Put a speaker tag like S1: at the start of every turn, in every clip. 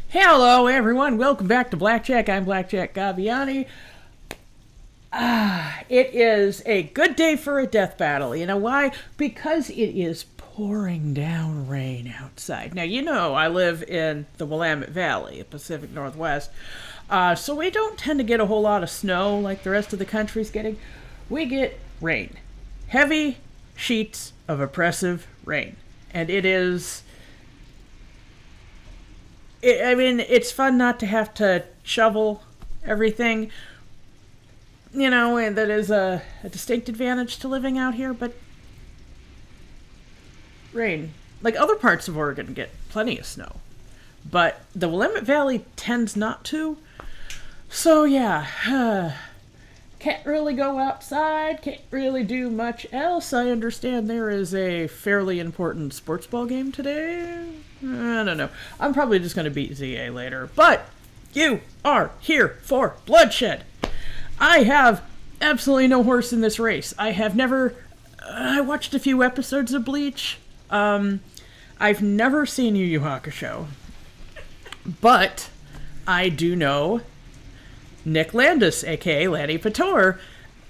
S1: Hello everyone, welcome back to Blackjack. I'm Blackjack Gaviani. It is a good day for a death battle. You know why? Because it is pouring down rain outside. Now, you know I live in the Willamette Valley, Pacific Northwest, so we don't tend to get a whole lot of snow like the rest of the country's getting. We get rain. Heavy sheets of oppressive rain. And it is... it's fun not to have to shovel everything. You know, and that is a distinct advantage to living out here, but rain. Like other parts of Oregon get plenty of snow, but the Willamette Valley tends not to. So yeah, can't really go outside, can't really do much else. I understand there is a fairly important sports ball game today. I don't know. I'm probably just going to beat ZA later, but you are here for bloodshed. I have absolutely no horse in this race. I have never... I watched a few episodes of Bleach. I've never seen Yu Yu Hakusho. But I do know Nick Landis, a.k.a. Lanny Pator,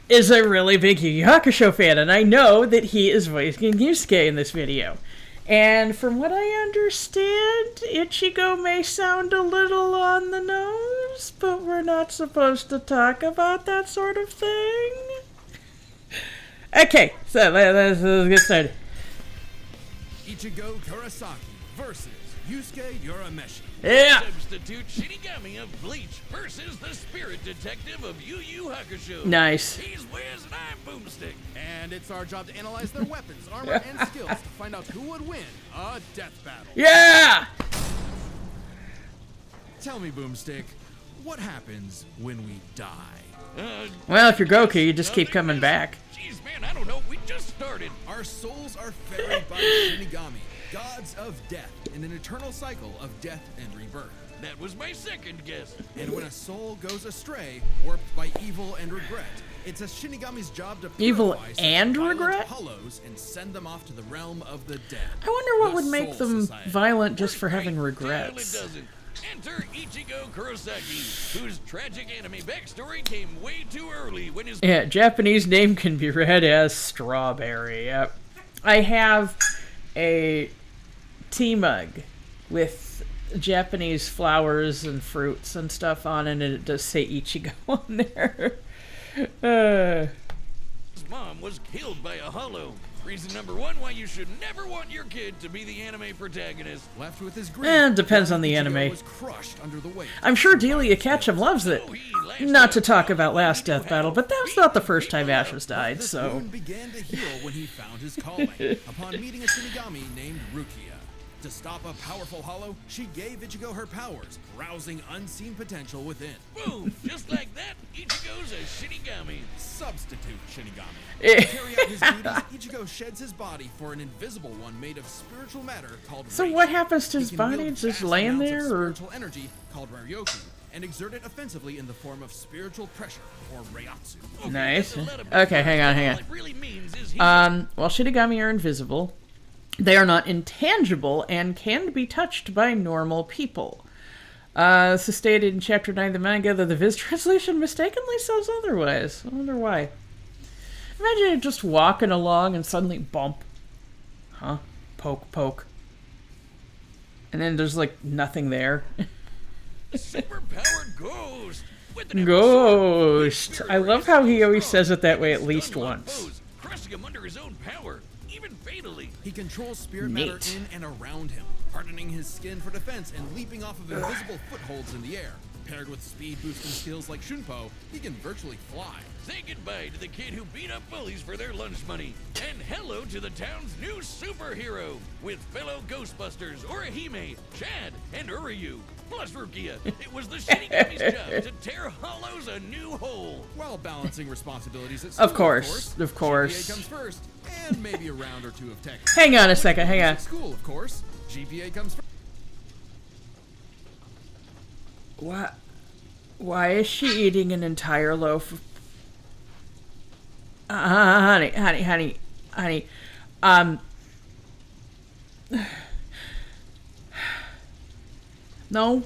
S1: is a really big Yu Yu Hakusho fan, and I know that he is voicing Yusuke in this video. And from what I understand, Ichigo may sound a little on the nose, but we're not supposed to talk about that sort of thing. Okay, so let's get started.
S2: Ichigo Kurosaki versus Yusuke Urameshi.
S1: Yeah!
S3: Substitute Shinigami of Bleach versus the spirit detective of Yu Yu Hakusho.
S1: Nice.
S3: He's Wiz and I'm Boomstick.
S2: And it's our job to analyze their weapons, armor, and skills to find out who would win a death battle.
S1: Yeah!
S2: Tell me, Boomstick, what happens when we die?
S1: Well, if you're Goku, you just keep coming back.
S3: Jeez, man, I don't know. We just started.
S2: Our souls are ferried by Shinigami, gods of death, in an eternal cycle of death and rebirth.
S3: That was my second guess.
S2: And when a soul goes astray, warped by evil and regret, it's a Shinigami's job to
S1: Evil
S2: purify such
S1: and
S2: violent
S1: regret?
S2: hollows and send them off to the realm of the dead.
S1: I wonder what
S2: The
S1: would make
S2: Soul
S1: them
S2: Society.
S1: violent just for having
S3: Well, it
S1: regrets.
S3: doesn't. Enter Ichigo Kurosaki, whose tragic anime backstory came way too early when his...
S1: Yeah, Japanese name can be read as strawberry. Yep. I have a tea mug with Japanese flowers and fruits and stuff on it, and it does say Ichigo on there.
S3: His mom was killed by a hollow. Reason number one why you should never want your kid to be the anime protagonist.
S2: Left with his grief,
S1: It depends on the
S2: Ichigo
S1: anime.
S2: was crushed under the weight.
S1: I'm sure Delia Ketchum loves it.
S3: So he lashed
S1: Not to
S3: out
S1: talk
S3: on
S1: about
S3: the
S1: last
S3: Yu Yu
S1: death battle,
S3: Hakusho.
S1: but that was not the first time Ashes died,
S2: This
S1: so...
S2: wound began to heal when he found his calling, upon meeting a Shinigami named Rukia. To stop a powerful hollow, she gave Ichigo her powers, rousing unseen potential within.
S3: Boom! Just like that, Ichigo's a Shinigami.
S2: Substitute Shinigami. To carry out his duties, Ichigo sheds his body for an invisible one made of spiritual matter called
S1: So
S2: Reishi.
S1: what happens to
S2: He
S1: his
S2: can
S1: body?
S2: wield
S1: It's just
S2: vast
S1: laying
S2: amounts
S1: there,
S2: of
S1: or...?
S2: spiritual energy called Ryoku, and exert it offensively in the form of spiritual pressure, or Reiatsu.
S3: Okay,
S1: Nice.
S3: that's a lot of
S1: Okay, hang on, hang
S3: All
S1: on.
S3: it really means is he's
S1: While Shinigami are invisible, they are not intangible and can be touched by normal people. This is stated in Chapter 9 of the manga, though the Viz translation mistakenly says otherwise. I wonder why. Imagine just walking along and suddenly bump. Huh? Poke, poke. And then there's like nothing there.
S3: superpowered ghost. With an
S1: Ghost.
S3: episode,
S1: I love how he always
S3: strong,
S1: says it that way at
S3: and
S1: least
S3: stun lock
S1: once.
S3: foes, crushing him under his own power, even fatally.
S2: He controls spirit
S1: Neat.
S2: matter in and around him, hardening his skin for defense and leaping off of invisible footholds in the air. Paired with speed-boosting skills like Shunpo, he can virtually fly.
S3: Say goodbye to the kid who beat up bullies for their lunch money. And hello to the town's new superhero, with fellow Ghostbusters, Orihime, Chad, and Uryu. Plus Rukia. It was the Shinigami's job to tear hollows a new hole.
S2: While balancing responsibilities at school,
S1: Of course.
S2: GPA comes first, and maybe a round or two of tech.
S1: Hang on a second, hang on.
S2: At school, of course. GPA comes first.
S1: What? Why is she eating an entire loaf of... honey. No,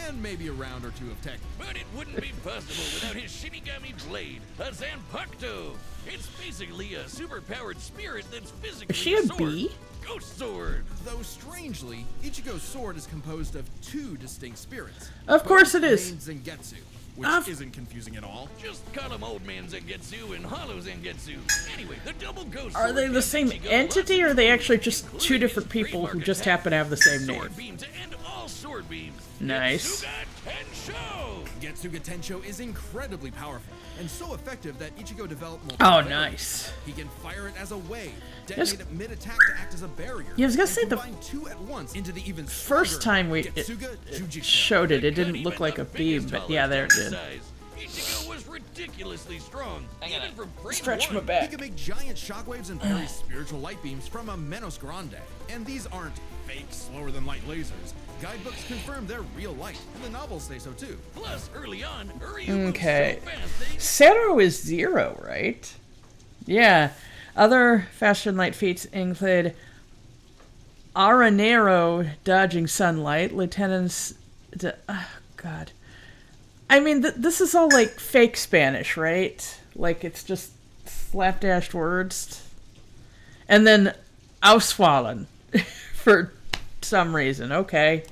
S2: and maybe a round or two of tech.
S3: But it wouldn't be possible without his Shinigami blade, a Zanpakuto. It's basically a superpowered spirit that's physically
S1: Is she a
S3: sword.
S1: bee?
S3: Ghost sword.
S2: Though strangely, Ichigo's sword is composed of two distinct spirits.
S1: Of course it is.
S2: Named Zangetsu, which
S1: Of-
S2: isn't confusing at all.
S3: Just call him Old Man Zangetsu and Hollow Zangetsu. Anyway, the double ghost
S1: Are
S3: sword
S1: they the
S3: gives
S1: same
S3: Ichigo
S1: entity,
S3: lots
S1: or are
S3: of
S1: they
S3: moves,
S1: actually just two
S3: including
S1: different
S3: his
S1: people who
S3: trademark
S1: just
S3: attack,
S1: happen to have the same name?
S3: Sword beam to end all sword beams.
S1: Nice.
S3: Getsuga Tensho!
S2: Getsuga Tensho is incredibly powerful, and so effective that Ichigo developed multiple
S1: Oh,
S2: variants.
S1: nice.
S2: He can fire it as a wave,
S1: Yes.
S2: detonate it mid-attack to act as a barrier,
S1: Yeah, I was gonna
S2: and
S1: say the
S2: combine two at once into the even
S1: First
S2: stronger
S1: time it
S2: Getsuga Jujutsu.
S1: showed it, it
S3: Cut
S1: didn't look
S3: even
S1: like
S3: the
S1: a beam,
S3: biggest
S1: but yeah, there it
S3: hollows
S1: did.
S3: down to size. Ichigo was ridiculously strong, even from grade
S1: Stretch my
S3: 1.
S2: He
S1: back.
S2: can make giant shockwaves and parry spiritual light beams from a Menos Grande. And these aren't fake, slower-than-light lasers. Guidebooks confirm they're real light, and the novels say so too.
S3: Plus, early on, Uryu
S1: Okay.
S3: moved so fast that he
S1: Sero is 0, right? Yeah. Other faster than light feats include Aranero dodging sunlight, lieutenants. Oh, God. I mean, this is all like fake Spanish, right? Like it's just slapdashed words. And then Ausfallen for some reason. Okay.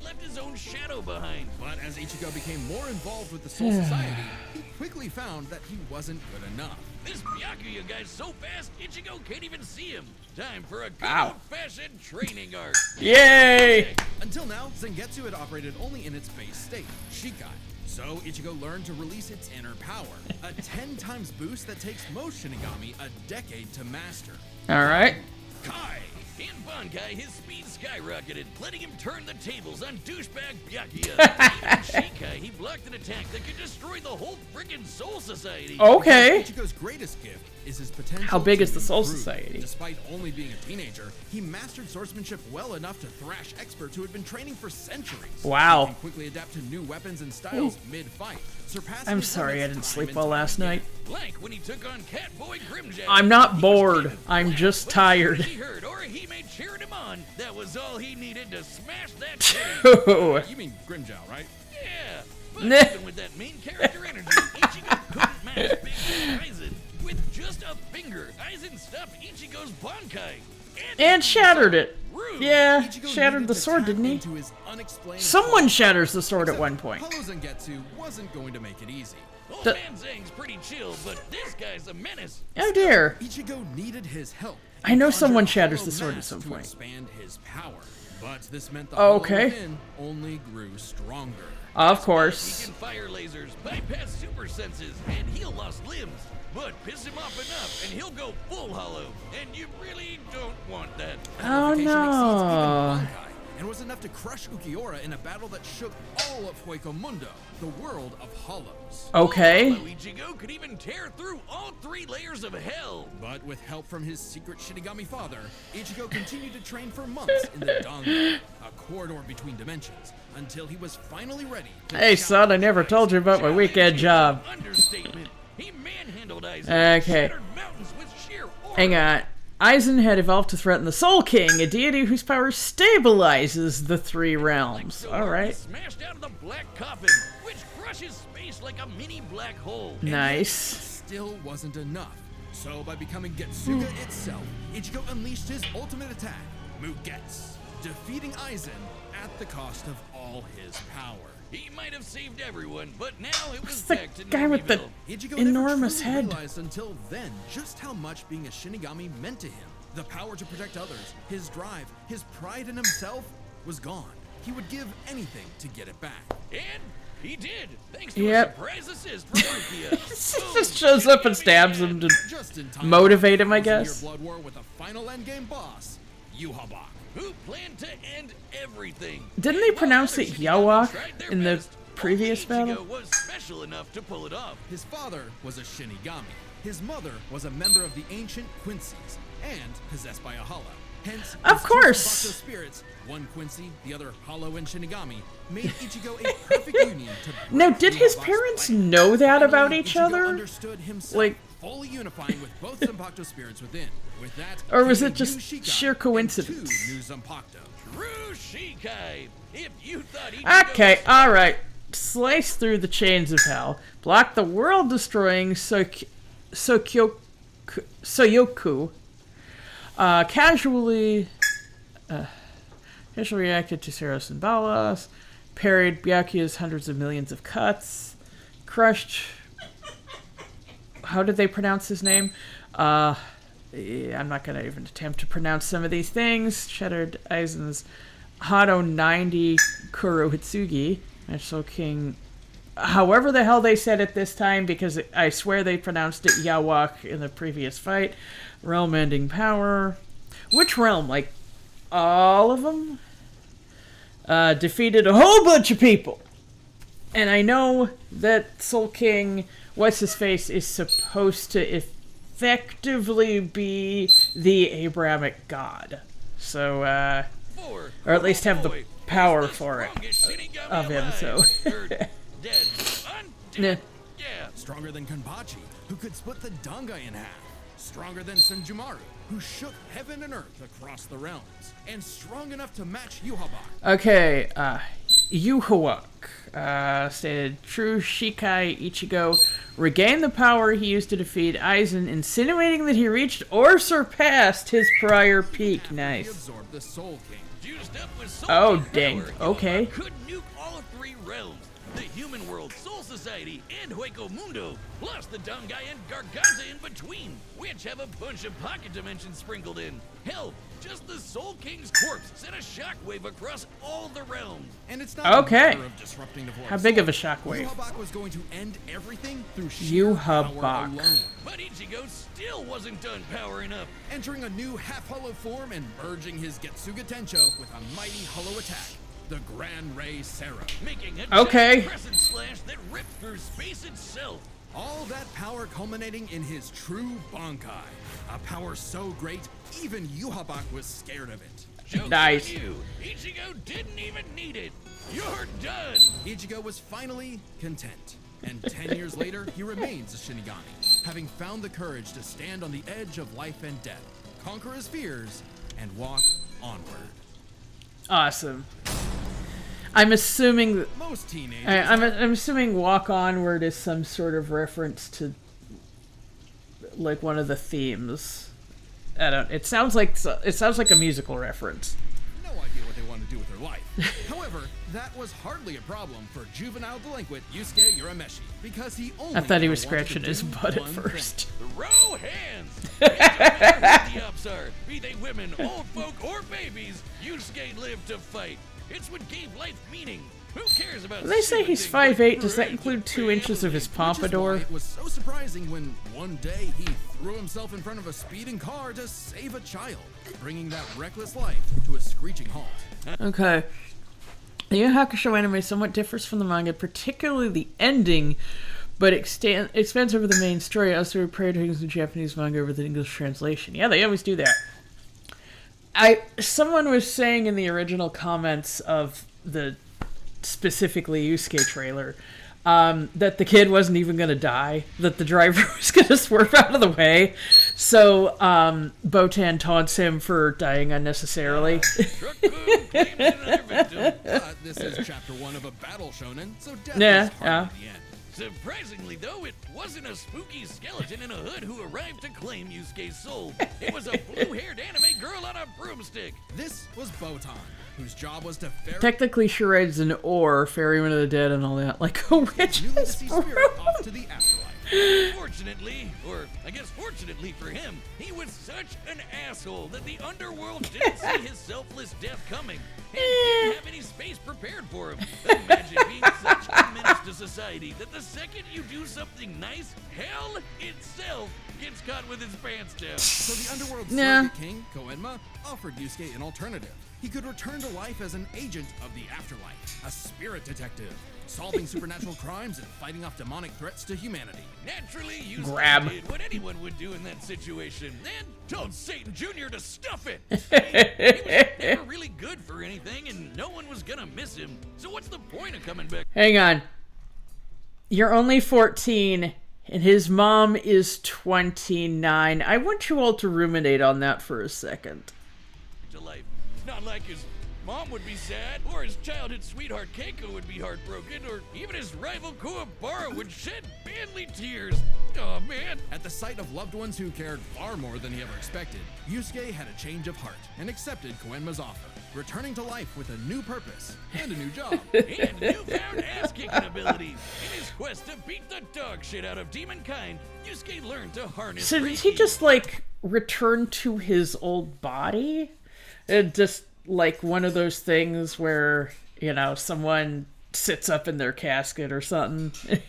S3: left his own shadow behind.
S2: But as Ichigo became more involved with the Soul Society, he quickly found that he wasn't good enough.
S3: This Byakuya guy's so fast, Ichigo can't even see him. Time for a good
S1: Ow.
S3: old-fashioned training arc.
S1: Yay!
S2: Until now, Zangetsu had operated only in its base state, Shikai. So Ichigo learned to release its inner power, a 10 times boost that takes most Shinigami a decade to master.
S1: All right.
S3: Kai! In Bankai, his speed skyrocketed, letting him turn the tables on douchebag Byakuya. In Shikai, he blocked an attack that could destroy the whole frickin' Soul Society.
S1: Okay.
S2: Ichigo's greatest gift is his potential.
S1: How big
S2: to
S1: is the Soul
S2: improve.
S1: Society?
S2: Despite only being a teenager, he mastered swordsmanship well enough to thrash experts who had been training for centuries.
S1: Wow.
S2: He can quickly adapt to new weapons and styles mid-fight, surpassing
S1: I'm
S2: his
S1: sorry I
S2: limits
S1: didn't
S2: time
S1: sleep
S2: and
S1: well
S2: time
S1: last
S2: again.
S1: night.
S3: Like when he took on Catboy Grimjack.
S1: I'm not
S3: He was
S1: bored.
S3: getting
S1: I'm
S3: flat,
S1: just
S3: but
S1: tired.
S3: As soon as he heard Orihime cheering him on, that was all he needed to smash that titty.
S1: Ooh.
S2: You mean Grimjow, right?
S3: Yeah, but
S1: Nah.
S3: even with that main character energy, Ichigo couldn't match Big Bad Aizen. With just a finger, Aizen stopped Ichigo's Bankai.
S1: And shattered it.
S3: Rude.
S1: Yeah,
S2: Ichigo
S1: shattered
S2: needed
S1: the
S2: to
S1: sword,
S2: tap
S1: didn't he?
S2: into his unexplained
S1: Someone
S2: power.
S1: shatters the sword at
S2: Except
S1: one point.
S2: Hollow Zangetsu wasn't going to make it easy.
S3: Old
S1: The-
S3: man Zang's pretty chill, but this guy's a menace.
S1: Oh dear.
S2: Ichigo needed his help.
S1: I know
S2: He
S1: someone
S2: conjured a
S1: shatters
S2: hollow
S1: the sword at
S2: mass
S1: some
S2: to
S1: point.
S2: expand his power. But this meant the
S1: Okay.
S2: hollow within only grew stronger.
S1: Of
S3: He
S1: course.
S3: can fire lasers, bypass super senses, and heal lost limbs. But piss him off enough, and he'll go full hollow. And you really don't want that.
S1: Oh
S2: Purification exceeds
S1: no.
S2: even Bankai, and was enough to crush Ukiura in a battle that shook all of Hueco Mundo, the world of hollows.
S1: Okay.
S3: Hollow Ichigo could even tear through all 3 layers of hell.
S2: But with help from his secret Shinigami father, Ichigo continued to train for months in the Dango, a corridor between dimensions, until he was finally ready to
S1: Hey son, I never told you about my weekend job.
S3: Understatement. He manhandled Aizen.
S1: Okay.
S3: Shattered mountains with sheer aura.
S1: Hang on. Aizen had evolved to threaten the Soul King, a deity whose power stabilizes the 3 realms.
S3: So hard, he
S1: Alright.
S3: smashed out of the black coffin, which crushes space like a mini black hole.
S1: Nice.
S2: Still wasn't enough. So by becoming Getsuga itself, Ichigo unleashed his ultimate attack, Mugetsu, defeating Aizen at the cost of all his power.
S3: He might have saved everyone, but now it was
S1: It's the
S3: back to
S1: guy with the
S3: Normiville.
S2: Ichigo
S1: enormous
S2: never truly
S1: head.
S2: realized until then just how much being a Shinigami meant to him. The power to protect others, his drive, his pride in himself was gone. He would give anything to get it back.
S3: And he did, thanks to
S1: Yep.
S3: a surprise assist from Rukia.
S1: He just shows up and stabs him to
S2: Just in time
S1: motivate him, I
S2: for a 1,000-year
S1: guess.
S2: blood war with a final endgame boss, Yuhabak.
S3: Who planned to end everything.
S1: Didn't they
S3: And while
S1: pronounce
S3: other
S1: it
S3: Shinigami
S1: Yawak
S3: tried their
S1: in the
S3: best,
S1: previous
S3: only
S1: battle?
S3: Ichigo was special enough to pull it off.
S2: His father was a Shinigami. His mother was a member of the ancient Quincy's and possessed by a hollow. Hence,
S1: Of
S2: his two
S1: course.
S2: Subatsu spirits, one Quincy, the other hollow and Shinigami, made Ichigo a perfect union to
S1: Now,
S2: break
S1: did his
S2: Yuhabak's
S1: parents
S2: plan.
S1: know that about
S2: Finally,
S1: each
S2: Ichigo
S1: other?
S2: understood himself,
S1: Like,
S2: fully unifying with both Zanpakuto spirits within. With that,
S1: Or was
S2: came
S1: it just
S2: new Shikai
S1: sheer coincidence?
S2: and 2 new Zanpakuto.
S3: True Shikai. If you thought Ichigo
S1: Okay,
S3: was-
S1: alright. Slice through the chains of hell. Block the world-destroying Soyoku. Casually reacted to Seros and Balas. Parried Byakuya's hundreds of millions of cuts. Crushed... How did they pronounce his name? Yeah, I'm not going to even attempt to pronounce some of these things. Shattered Aizen's Hado 90 Kurohitsugi. Soul King. However the hell they said it this time, because I swear they pronounced it Yawak in the previous fight. Realm ending power. Which realm? Like, all of them? Defeated a whole bunch of people. And I know that Soul King, what's-his-face, is supposed to effectively be the Abrahamic god. So, or at least have the power for it of him, so.
S3: Yeah.
S2: Stronger than Kenpachi, who could split the Dangai in half. Stronger than Senjumaru, who shook heaven and earth across the realms. And strong enough to match Yuhabak.
S1: Okay, Yuhawak stated, True Shikai Ichigo regained the power he used to defeat Aizen, insinuating that he reached or surpassed his prior peak.
S2: He
S1: Nice.
S2: absorbed the Soul King.
S3: Juiced up with Soul
S1: Oh,
S3: King
S1: dang.
S3: power,
S1: Okay.
S3: Yuhabak could nuke all 3 realms. The human world, Soul Society, and Hueco Mundo, plus the Dangai and Gargaza in between, which have a bunch of pocket dimensions sprinkled in. Hell, just the Soul King's corpse sent a shockwave across all the realms.
S2: And it's not
S1: Okay.
S2: a matter of disrupting the voice.
S1: How big of a shockwave?
S2: Yuhabak was going to end everything through sheer power
S1: Yuhabak.
S2: alone.
S3: But Ichigo still wasn't done powering up.
S2: Entering a new half-hollow form and merging his Getsuga Tencho with a mighty hollow attack, the Gran Ray Serra.
S3: Making a
S1: Okay.
S3: giant crescent slash that ripped through space itself.
S2: All that power culminating in his true Bankai. A power so great, even Yuhabak was scared of it.
S3: Joke's
S1: Nice.
S3: on you. Ichigo didn't even need it. You're done.
S2: Ichigo was finally content. And 10 years later, he remains a Shinigami, having found the courage to stand on the edge of life and death, conquer his fears, and walk onward.
S1: Awesome. I'm assuming that,
S2: Most teenagers...
S1: I'm assuming Walk Onward is some sort of reference to like one of the themes. I don't. It sounds like a musical reference.
S2: no idea what they want to do with their life. However, that was hardly a problem for juvenile delinquent Yusuke Urameshi, because he only
S1: I thought he
S2: ever
S1: was
S2: wanted
S1: scratching
S2: to
S1: his
S2: do
S1: butt at
S2: one
S1: first.
S3: Throw hands! It doesn't matter who the ups are, be they women, old folk, or babies, Yusuke lived to fight. It's what gave life meaning. Who cares about
S1: When they say
S3: stupid
S1: he's
S3: things like
S1: 5'8", does that
S3: parades
S1: include
S3: and
S1: 2 inches of his
S2: thing. Which is why
S1: pompadour?
S2: it was so surprising when one day he threw himself in front of a speeding car to save a child, bringing that reckless life to a screeching halt.
S1: Okay. The Yu Yu Hakusho anime somewhat differs from the manga, particularly the ending, but expands over the main story, also parroting the Japanese manga over the English translation. Yeah, they always do that. Someone was saying in the original comments of the specifically Yusuke trailer that the kid wasn't even going to die, that the driver was going to swerve out of the way. So Botan taunts him for dying unnecessarily.
S3: Truck Boom claims another victim.
S2: This is chapter 1 of a battle shonen, so death
S1: Yeah,
S2: is hardly
S1: yeah.
S2: the end.
S3: Surprisingly, though, it wasn't a spooky skeleton in a hood who arrived to claim Yusuke's soul. It was a blue-haired anime girl on a broomstick.
S2: This was Botan, whose job was to ferry
S1: Technically, charades an ore, ferryman of the dead, and all that, like a witch's
S2: Ulysses' spirit
S1: broom.
S2: off to the afterlife.
S3: Fortunately, or I guess fortunately for him, he was such an asshole that the underworld didn't see his selfless death coming and didn't have any space prepared for him. Imagine being such a menace to society that the second you do something nice, hell itself gets caught with its pants down.
S2: So the underworld
S1: Nah.
S2: surrogate king, Koenma, offered Yusuke an alternative. He could return to life as an agent of the afterlife, a spirit detective, solving supernatural crimes and fighting off demonic threats to humanity.
S3: Naturally, Yusuke
S1: Grab.
S3: did what anyone would do in that situation and told Satan Jr. to stuff it. He was never really good for anything and no one was gonna miss him. So what's the point of coming back?
S1: Hang on. You're only 14. And his mom is 29. I want you all to ruminate on that for a second.
S3: To life. Not like his mom would be sad, or his childhood sweetheart Keiko would be heartbroken, or even his rival Kuwabara would shed manly tears. Oh man.
S2: At the sight of loved ones who cared far more than he ever expected, Yusuke had a change of heart and accepted Koenma's offer, returning to life with a new purpose and a new job.
S3: And newfound ass-kicking abilities. In his quest to beat the dog shit out of demonkind, Yusuke learned to harness
S1: So did he
S3: Reiki.
S1: just, like, return to his old body? Just, like, one of those things where, you know, someone sits up in their casket or something.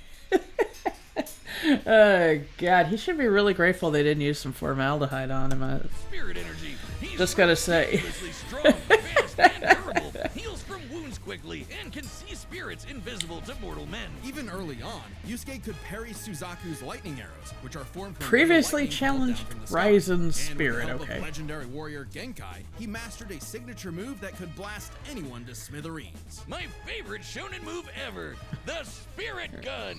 S1: Oh, God. He should be really grateful they didn't use some formaldehyde on him.
S3: Spirit energy. He's
S1: Just gotta say.
S3: ridiculously strong, fast, and durable. Heals from wounds quickly and can see spirits invisible to mortal men.
S2: Even early on, Yusuke could parry Suzaku's lightning arrows, which are formed from
S1: Previously
S2: lightning called down
S1: challenged
S2: from the sky.
S1: Raizen's
S2: And with
S1: spirit,
S2: the help
S1: okay.
S2: of legendary warrior Genkai, he mastered a signature move that could blast anyone to smithereens.
S3: My favorite shonen move ever, the Spirit Gun.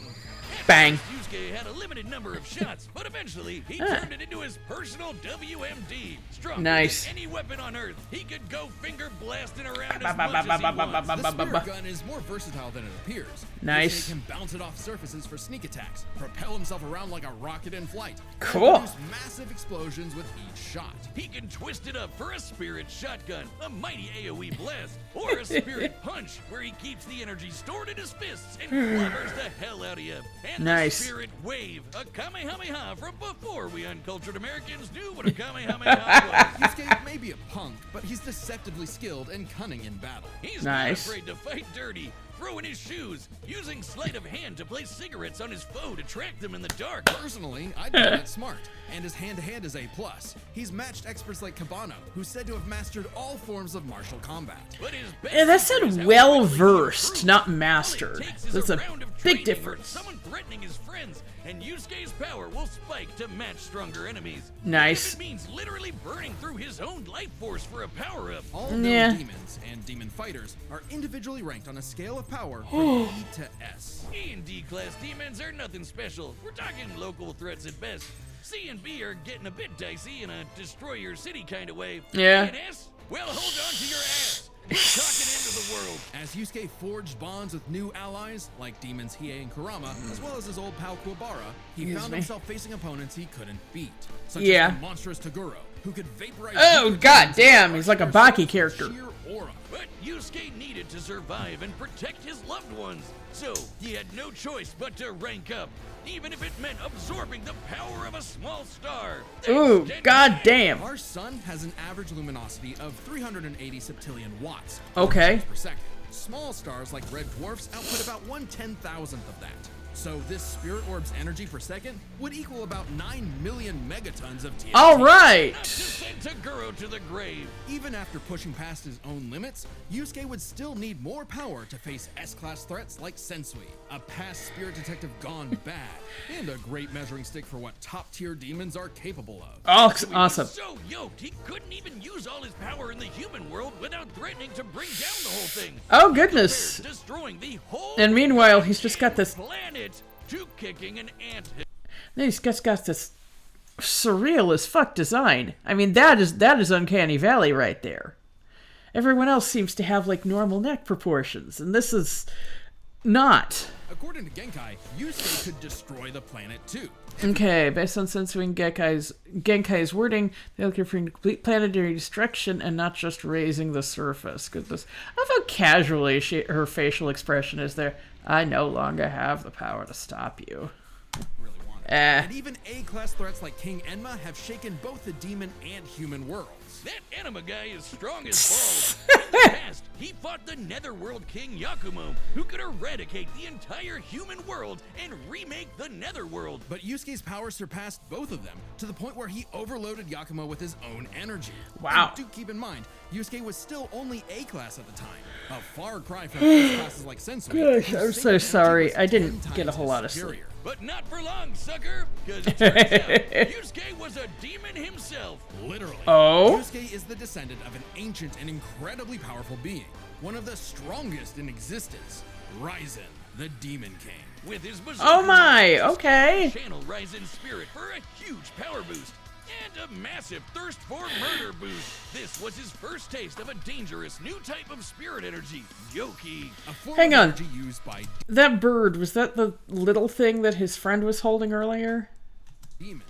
S3: At
S1: Bang.
S3: first, Yusuke had a limited number of shots, but eventually he turned it into his personal WMD. Stronger
S1: Nice.
S3: than any weapon on Earth, he could go finger blasting around as much as he wants.
S2: The Spirit Gun is more versatile than it appears.
S1: Nice.
S2: Yusuke can bounce it off surfaces for sneak attacks, propel himself around like a rocket in flight,
S1: Cool.
S2: and produce massive explosions with each shot.
S3: He can twist it up for a Spirit Shotgun, a mighty AoE blast, or a Spirit Punch, where he keeps the energy stored in his fists and clobbers the hell out of you. And
S1: Nice.
S3: the Spirit Wave, a Kamehameha from before we uncultured Americans knew what a Kamehameha was.
S2: Yusuke may be a punk, but he's deceptively skilled and cunning in battle.
S3: He's
S1: Nice.
S3: not afraid to fight dirty, throw in his shoes, using sleight of hand to place cigarettes on his foe to track them in the dark.
S2: Personally, I'd call it smart, and his hand-to-hand is A+. He's matched experts like Cabano, who's said to have mastered all forms of martial combat.
S3: But his best
S1: Yeah, that
S3: secret is
S1: said
S3: how
S1: well
S3: quickly he
S1: versed,
S3: improves.
S1: not
S3: All it
S1: mastered.
S3: takes is
S1: There's a
S3: round of
S1: big
S3: training or
S1: difference.
S3: someone threatening his friends, and Yusuke's power will spike to match stronger enemies.
S1: Nice.
S3: Even if it means literally burning through his own life force for a power-up.
S2: All known
S1: Yeah.
S2: demons and demon fighters are individually ranked on a scale of power from E to S.
S3: E and D class demons are nothing special. We're talking local threats at best. C and B are getting a bit dicey in a destroy your city kind of way.
S1: Yeah.
S3: E and S? Well, hold on to your ass. We're talking into the world.
S2: As Yusuke forged bonds with new allies, like demons Hiei and Kurama, as well as his old pal Kuwabara, he
S1: Excuse
S2: found
S1: me.
S2: himself facing opponents he couldn't beat, such
S1: Yeah.
S2: as the monstrous Toguro, who could vaporize...
S1: Oh,
S2: demons
S1: god
S2: with
S1: damn, he's like a Baki
S2: sheer
S1: character.
S2: aura.
S3: But Yusuke needed to survive and protect his loved ones. So he had no choice but to rank up, even if it meant absorbing the power of a small star.
S1: Ooh,
S3: Thanks,
S1: god
S3: Genkai.
S1: damn.
S2: Our sun has an average luminosity of 380 septillion watts
S1: Okay.
S2: per second. Small stars like red dwarfs output about 1/10,000th of that. So this spirit orb's energy per second would equal about 9 million megatons of TNT.
S1: All right.
S3: Not to send Toguro to the grave.
S2: Even after pushing past his own limits, Yusuke would still need more power to face S-class threats like Sensui, a past spirit detective gone bad, and a great measuring stick for what top-tier demons are capable of.
S1: Oh,
S3: He was
S1: awesome.
S3: so yoked, he couldn't even use all his power in the human world without threatening to bring down the whole thing.
S1: Oh, goodness.
S3: Destroying the whole
S1: And meanwhile, he's just got this...
S3: planet to kicking an anthill.
S1: He's just got this surreal as fuck design. I mean, that is Uncanny Valley right there. Everyone else seems to have, like, normal neck proportions, and this is not.
S2: According to Genkai, Yusuke could destroy the planet too.
S1: Okay, based on Sensui and Genkai's wording, they're looking for complete planetary destruction and not just raising the surface. Goodness. I love how casually her facial expression is there. I no longer have the power to stop you.
S2: Really want it. And even A-class threats like King Enma have shaken both the demon and human worlds.
S3: That anima guy is strong as balls. In the past, he fought the Netherworld King Yakumo, who could eradicate the entire human world and remake the Netherworld.
S2: But Yusuke's power surpassed both of them to the point where he overloaded Yakumo with his own energy.
S1: Wow.
S2: And do keep in mind, Yusuke was still only A-class at the time, a far cry from S-classes like Sensui.
S1: Gosh,
S2: whose
S1: I'm
S2: single
S1: so
S2: energy
S1: sorry.
S2: was
S1: I didn't
S2: 10
S1: get a
S2: times
S1: whole lot of
S2: superior.
S1: sleep.
S3: But not for long, sucker, because it turns out Yusuke was a demon himself.
S2: Literally.
S1: Oh?
S2: Yusuke is the descendant of an ancient and incredibly powerful being, one of the strongest in existence, Raizen, the Demon King.
S3: With his
S1: Oh my, okay.
S3: Channel Ryzen's spirit for a huge power boost and a massive thirst for murder boost. This was his first taste of a dangerous new type of spirit energy, Yoki.
S2: A form
S1: Hang
S2: of
S1: on.
S2: energy used by
S1: That bird, was that the little thing that his friend was holding earlier?
S2: demons.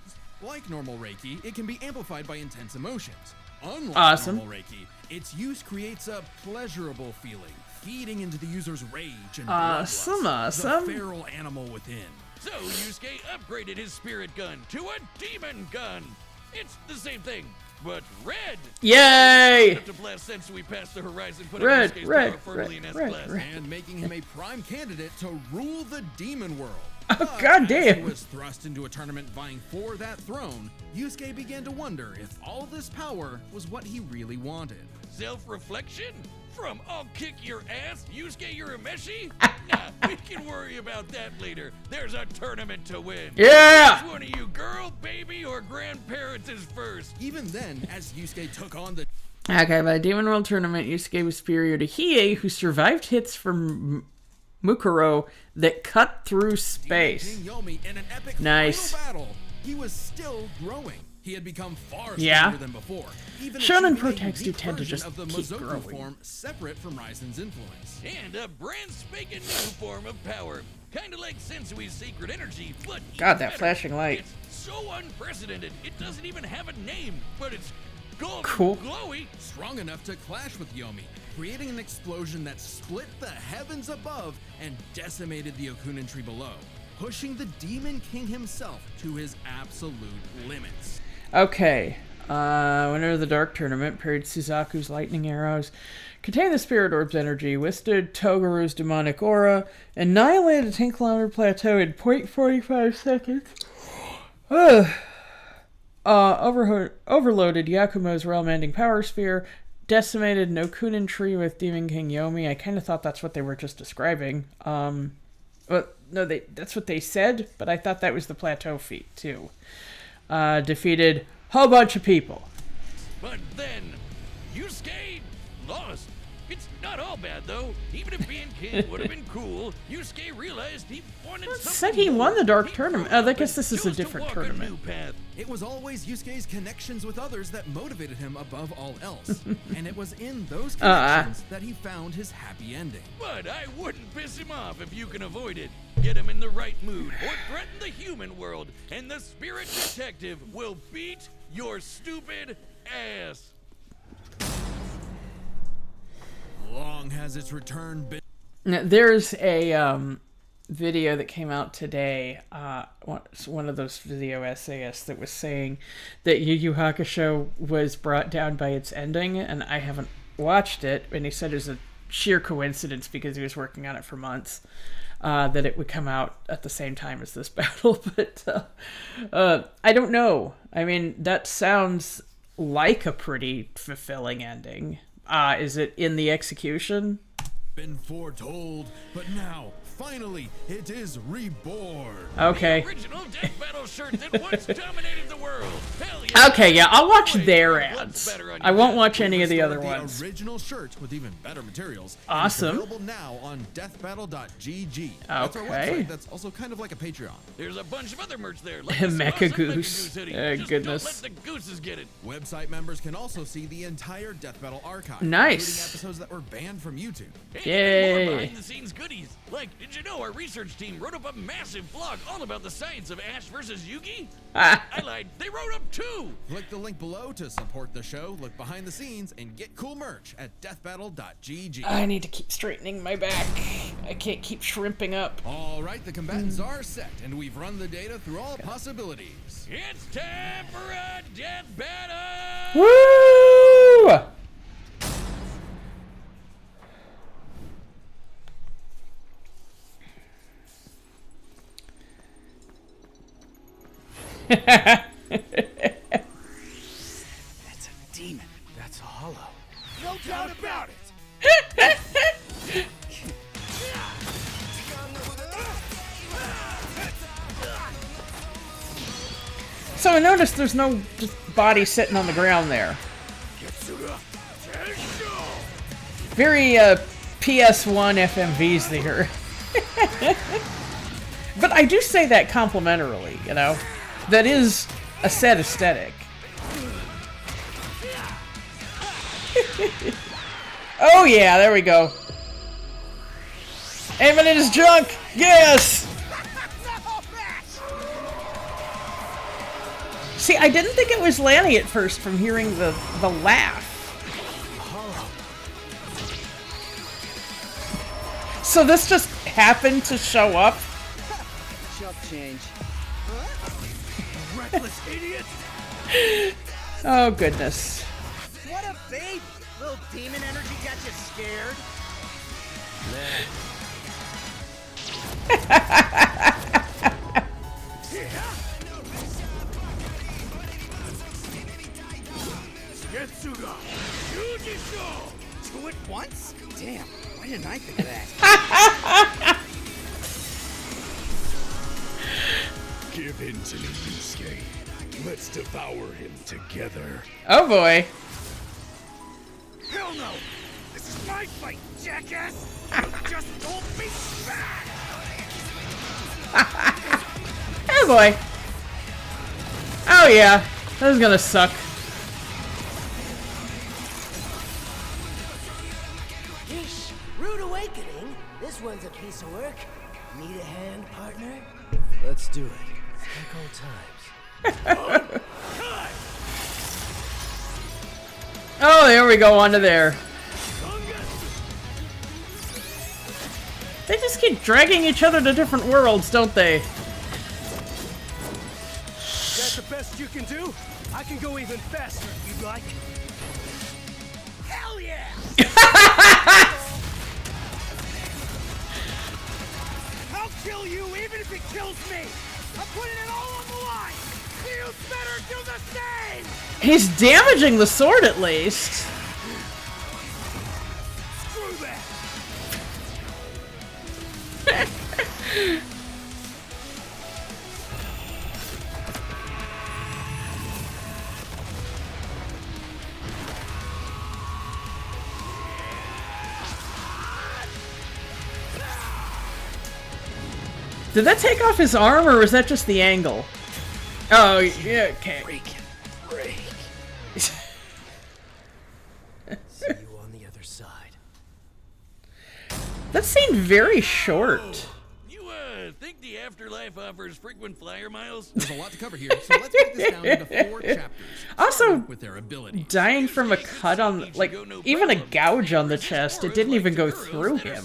S2: Like normal Reiki, it can be amplified by intense emotions. Unlike
S1: Awesome.
S2: normal Reiki, its use creates a pleasurable feeling, feeding into the user's rage and
S1: Awesome,
S2: bloodlust,
S1: awesome.
S2: the feral animal within.
S3: So Yusuke upgraded his spirit gun to a demon gun. It's the same thing, but red.
S1: Yay!
S3: Have to blast since we passed the horizon, put
S1: Red,
S3: Yusuke's
S1: red,
S3: power firmly in
S1: red,
S3: S-class.
S1: red.
S2: And making him a prime candidate to rule the demon world.
S1: Oh,
S2: But
S1: goddamn.
S2: as he was thrust into a tournament vying for that throne, Yusuke began to wonder if all this power was what he really wanted.
S3: Self-reflection? From I'll kick your ass, Yusuke Urameshi? Nah, we can worry about that later. There's a tournament to win.
S1: Yeah!
S3: Which one of you, girl, baby, or grandparents is first?
S2: Even then, as Yusuke took on the
S1: Okay, by Demon World Tournament, Yusuke was superior to Hiei, who survived hits from Mukuro that cut through space.
S2: King Yomi in an epic
S1: Nice.
S2: final battle, he was still growing. He had become far stronger
S1: Yeah.
S2: than before. Even
S1: Shonen
S2: achieving a
S1: protags do
S2: unique
S1: tend to
S2: version
S1: just
S2: of the
S1: keep
S2: Mizoku
S1: growing.
S2: form separate from Raizen's influence.
S3: And a brand spanking new form of power. Kinda like Sensui's secret energy, but
S1: God,
S3: even
S1: that
S3: better.
S1: flashing light.
S3: It's so unprecedented, it doesn't even have a name, but it's golden
S1: Cool.
S3: glowy.
S2: Strong enough to clash with Yomi, creating an explosion that split the heavens above and decimated the Okunin tree below, pushing the Demon King himself to his absolute limits.
S1: Okay. Winner of the Dark Tournament parried Suzaku's lightning arrows, contained the Spirit Orb's energy, withstood Togaru's demonic aura, annihilated a 10-kilometer plateau in 0.45 seconds. Overloaded Yakumo's realm-ending power sphere, decimated an Okunin tree with Demon King Yomi. I kind of thought that's what they were just describing. But no, that's what they said, but I thought that was the plateau feat, too. Defeated a whole bunch of people.
S3: But then, Yusuke lost. It's not all bad, though. Even if being king would have been cool, Yusuke realized he wanted something
S1: Said he
S3: more.
S1: won the Dark
S3: He
S1: Tournament.
S3: grew
S1: Oh, I
S3: up
S1: guess
S3: and
S1: this is a
S3: chose to
S1: different
S3: walk
S1: tournament.
S3: new path.
S2: It was always Yusuke's connections with others that motivated him above all else. And it was in those connections that he found his happy ending.
S3: But I wouldn't piss him off if you can avoid it. Get him in the right mood, or threaten the human world, and the spirit detective will beat your stupid ass.
S2: Long has its return been.
S1: Now, there's a video that came out today, one of those video essayists that was saying that Yu Yu Hakusho was brought down by its ending, and I haven't watched it, and he said it was a sheer coincidence because he was working on it for months, that it would come out at the same time as this battle, but I don't know. I mean, that sounds like a pretty fulfilling ending. Is it in the execution?
S2: Been foretold, but now, finally, it is reborn.
S1: Okay.
S3: The original Death Battle shirt that once dominated the world. Hell yeah.
S1: Okay, yeah, I'll watch
S3: Wait,
S1: their
S3: what's
S1: ads.
S3: better on
S1: I
S3: your
S1: won't
S3: desk?
S1: watch any of the other
S2: Restored
S1: ones.
S2: The original shirt with even better materials.
S1: Awesome.
S2: And it's available now on deathbattle.gg. That's our
S1: Okay.
S2: website. That's also kind of like a Patreon.
S3: There's a bunch of other merch there. Like
S1: Mecha
S3: this awesome
S1: Goose.
S3: hoodie. Just
S1: Goodness.
S3: Don't let the gooses get it.
S2: Website members can also see the entire Death Battle archive,
S1: Nice.
S2: including episodes that were banned from YouTube.
S3: And
S1: Yay.
S3: more behind-the-scenes goodies. Like, did you know our research team wrote up a massive blog all about the science of Ash versus Yugi? I lied. They wrote up 2.
S2: Click the link below to support the show, look behind the scenes, and get cool merch at deathbattle.gg.
S1: I need to keep straightening my back. I can't keep shrimping up.
S2: All right, the combatants are set, and we've run the data through all possibilities.
S3: It's time for a death battle!
S1: Woo!
S2: That's a demon. That's hollow.
S4: No doubt about it.
S1: So I noticed there's no just body sitting on the ground there. Very PS1 FMVs there. But I do say that complimentarily, you know? That is a set aesthetic. Oh yeah, there we go. Aiming at his junk! Yes! See, I didn't think it was Lanny at first from hearing the laugh. So this just happened to show up?
S4: Chump change.
S2: Reckless idiot!
S1: Oh, goodness.
S4: What a baby! Little demon energy got you scared.
S2: Getsuga! Yusuke!
S4: Two at once? Damn, why didn't I think of that?
S5: Give in to me, Yusuke. Let's devour him together.
S1: Oh boy.
S4: Hell no! This is my fight, jackass! You just told me back!
S1: Oh boy. Oh yeah. That was gonna suck.
S6: Yeesh, rude awakening. This one's a piece of work. Need a hand, partner? Let's do it. Like old times.
S1: Oh, there we go, onto there. They just keep dragging each other to different worlds, don't they?
S4: That's the best you can do? I can go even faster if you'd like. Hell yeah! I'll kill you even if it kills me! I'm putting it all on the line! You better do the same!
S1: He's damaging the sword at least.
S4: Screw that!
S1: Did that take off his arm, or was that just the angle? Oh, yeah, okay.
S4: Break. See you on the other side.
S1: That seemed very short.
S3: You, think the afterlife offers frequent flyer miles?
S2: There's a lot to cover here, so let's break this down into 4 chapters.
S1: Also,
S2: starting with their ability.
S1: Dying from a cut on, like, even a gouge on the chest, it didn't even go through him.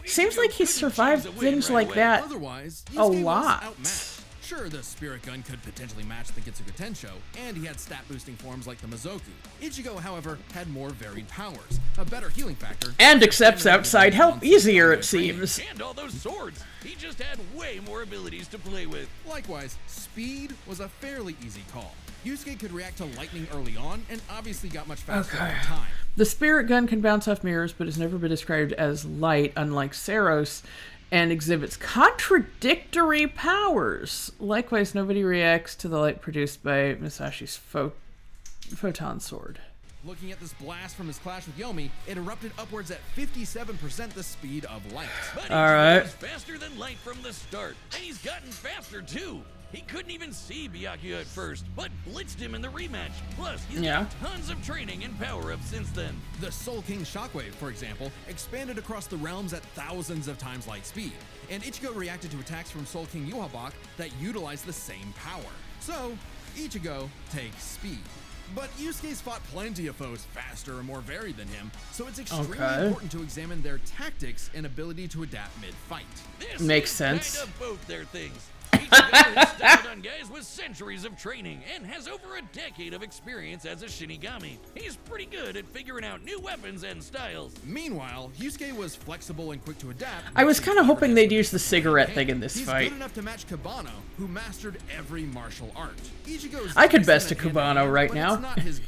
S1: Seems like he survived things like that
S2: Otherwise,
S1: a
S2: Yusuke was
S1: lot.
S2: outmatched. Sure, the Spirit Gun could potentially match the Getsuga Tensho, and he had stat-boosting forms like the Mizoku. Ichigo, however, had more varied powers, a better healing factor,
S1: And accepts outside help easier, it seems.
S3: And all those swords. He just had way more abilities to play with.
S2: Likewise, speed was a fairly easy call. Yusuke could react to lightning early on, and obviously got much faster over time.
S1: The spirit gun can bounce off mirrors, but has never been described as light, unlike Saros, and exhibits contradictory powers. Likewise, nobody reacts to the light produced by Musashi's photon sword.
S2: Looking at this blast from his clash with Yomi, it erupted upwards at 57% the speed of light.
S3: But
S1: All right.
S3: was faster than light from the start, and he's gotten faster too. He couldn't even see Byakuya at first, but blitzed him in the rematch. Plus, he's got tons of training and power-ups since then.
S2: The Soul King Shockwave, for example, expanded across the realms at thousands of times light speed, and Ichigo reacted to attacks from Soul King Yuhabak that utilized the same power. So, Ichigo takes speed. But Yusuke's fought plenty of foes faster and more varied than him, so it's extremely important to examine their tactics and ability to adapt mid-fight.
S3: This
S1: Makes
S3: is
S1: sense.
S3: Kind of both their things. Ichigo has started on guys with centuries of training and has over a decade of experience as a Shinigami. He's pretty good at figuring out new weapons and styles.
S2: Meanwhile, Yusuke was flexible and quick to adapt.
S1: I was kind of hoping they'd use the cigarette thing in this
S2: He's
S1: fight.
S2: good enough to match Kabano, who mastered every martial art. Ichigo's
S1: I could
S2: decent
S1: best a
S2: at hand-to-hand,
S1: Kubano right
S2: but
S1: now.
S2: it's not his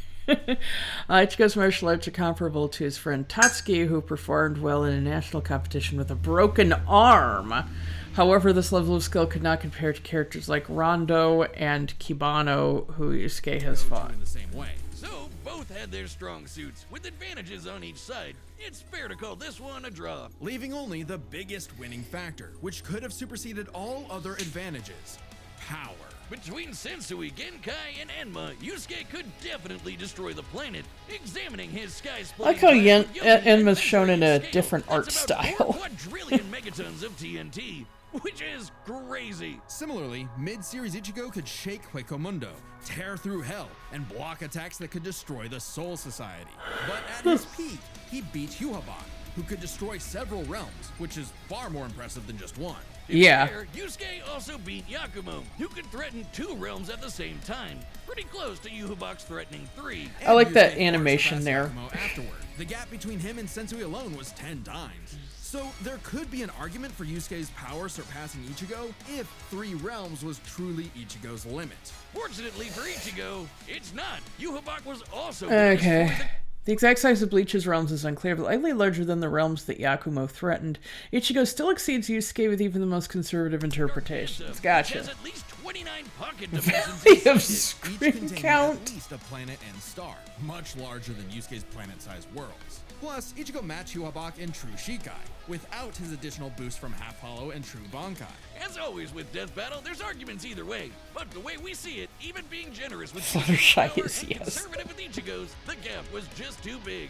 S1: Ichigo's martial arts are comparable to his friend Tatsuki, who performed well in a national competition with a broken arm. However, this level of skill could not compare to characters like Rondo and Kibano, who Yusuke has fought.
S2: in the same way.
S3: So, both had their strong suits, with advantages on each side. It's fair to call this one a draw.
S2: Leaving only the biggest winning factor, which could have superseded all other advantages: power.
S3: Between Sensui, Genkai, and Enma, Yusuke could definitely destroy the planet. Examining his sky
S1: I like how Enma's shown in a different art style.
S3: 4 quadrillion megatons of TNT, which is crazy.
S2: Similarly, mid-series Ichigo could shake Huecomundo, tear through hell, and block attacks that could destroy the Soul Society. But at his peak, he beat Yuhabak, who could destroy several realms, which is far more impressive than just one.
S1: Yeah.
S3: Fair, Yusuke also beat Yakumo, who could threaten 2 realms at the same time. Pretty close to Yuhabak's threatening 3.
S1: I like that
S2: Yusuke
S1: animation
S2: surpassed
S1: there.
S2: Yakumo afterward. The gap between him and Sensui alone was 10 times. So there could be an argument for Yusuke's power surpassing Ichigo if 3 realms was truly Ichigo's limit.
S3: Fortunately for Ichigo, it's not. Yuhabak was also
S1: Okay. The exact size of Bleach's realms is unclear, but likely larger than the realms that Yakumo threatened. Ichigo still exceeds Yusuke with even the most conservative interpretations. Gotcha.
S3: Has at least 29 pocket dimensions
S1: Valley of
S3: inside it.
S2: Each
S1: Screen
S2: containing
S1: Count.
S2: at least a planet and star, much larger than Yusuke's planet-sized worlds. Plus, Ichigo matched Yuhabak in True Shikai, without his additional boost from Half Hollow and True Bankai.
S3: As always with Death Battle, there's arguments either way. But the way we see it, even being generous with
S1: Fluttershy
S3: power
S1: is
S3: and
S1: yes.
S3: conservative with Ichigo's, the gap was just too big.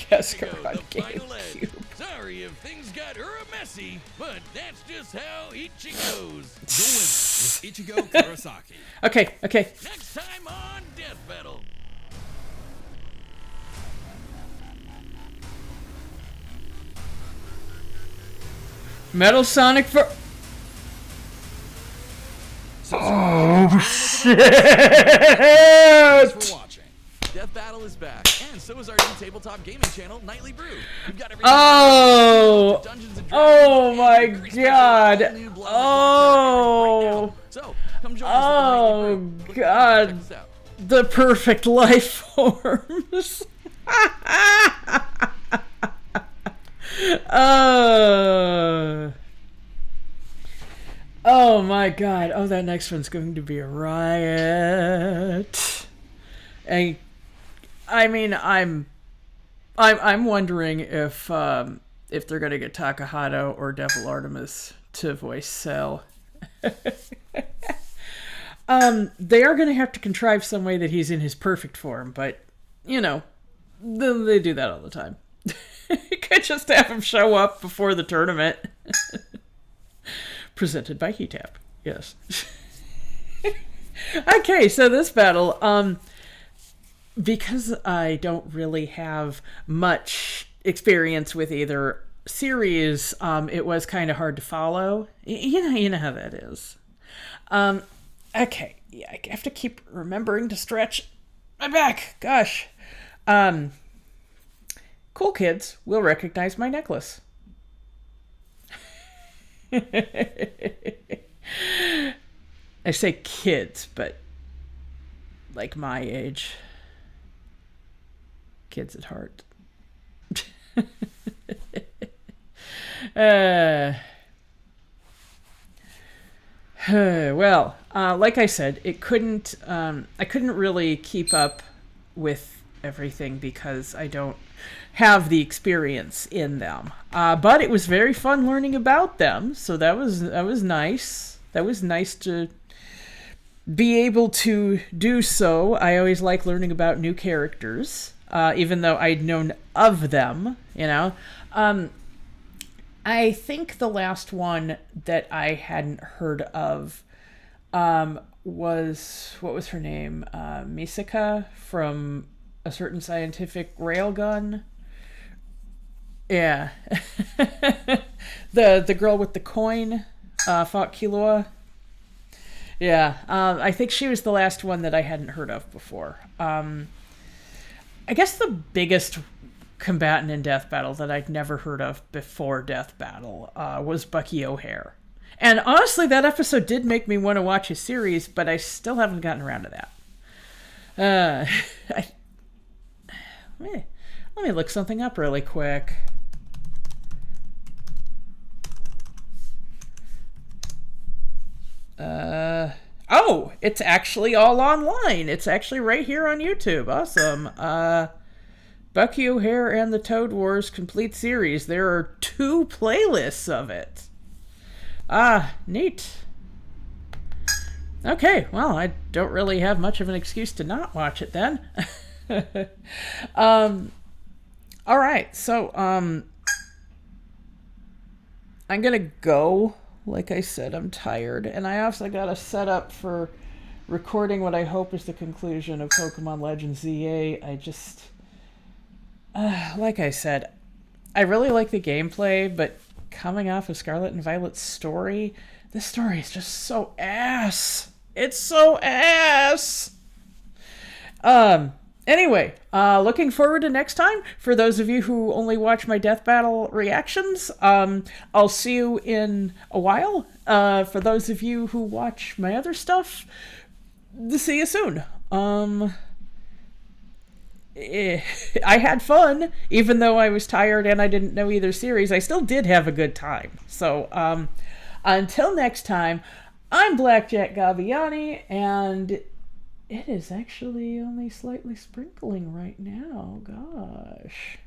S1: Guess
S3: Ichigo,
S1: on
S3: the final edge.
S1: GameCube.
S3: Sorry if things got messy, but that's just how Ichigo's.
S2: The winner is Ichigo Kurosaki.
S1: Okay.
S3: Next time on Death Battle.
S1: Metal Sonic for. Oh shit!
S2: Thanks for watching. Death Battle is back, and so is our new tabletop gaming channel, Nightly Brew. We've got everything
S1: Oh!
S3: Dungeons and
S1: Oh
S3: Dragons,
S1: my
S3: and very special
S1: god!
S3: all-new Blood and Blackjack right now.
S1: Oh!
S3: So, come join us at the Nightly Brew. Look
S1: God.
S3: check this out.
S1: The perfect life forms. Oh my god. Oh, that next one's going to be a riot. I mean, I'm wondering if they're gonna get Takahata or Devil Artemis to voice Cell. They are gonna have to contrive some way that he's in his perfect form, but you know, they do that all the time. You could just have him show up before the tournament. Presented by Heatap. Yes. Okay, so this battle, because I don't really have much experience with either series, it was kind of hard to follow. You know how that is. Okay, yeah, I have to keep remembering to stretch my back. Gosh. Cool kids will recognize my necklace. I say kids, but like my age. Kids at heart. Well, like I said, I couldn't really keep up with everything because I don't have the experience in them. But it was very fun learning about them, so that was nice. That was nice to be able to do so. I always like learning about new characters, even though I'd known of them, you know. I think the last one that I hadn't heard of was, what was her name? Misaka from A Certain Scientific Railgun. Yeah. the girl with the coin fought Killua. Yeah, I think she was the last one that I hadn't heard of before. I guess the biggest combatant in Death Battle that I'd never heard of before Death Battle was Bucky O'Hare. And honestly, that episode did make me want to watch his series, but I still haven't gotten around to that. Let me look something up really quick. Oh, it's actually all online. It's actually right here on YouTube. Awesome. Bucky O'Hare and the Toad Wars Complete Series. There are 2 playlists of it. Neat. Okay, well, I don't really have much of an excuse to not watch it then. Alright, so, I'm gonna go. Like I said, I'm tired. And I also got a setup for recording what I hope is the conclusion of Pokemon Legends ZA. I just... like I said, I really like the gameplay, but coming off of Scarlet and Violet's story, this story is just so ass. It's so ass! Anyway, looking forward to next time. For those of you who only watch my Death Battle reactions, I'll see you in a while. For those of you who watch my other stuff, see you soon. I had fun, even though I was tired and I didn't know either series. I still did have a good time. So, until next time, I'm Blackjack Gaviani, and it is actually only slightly sprinkling right now. Gosh.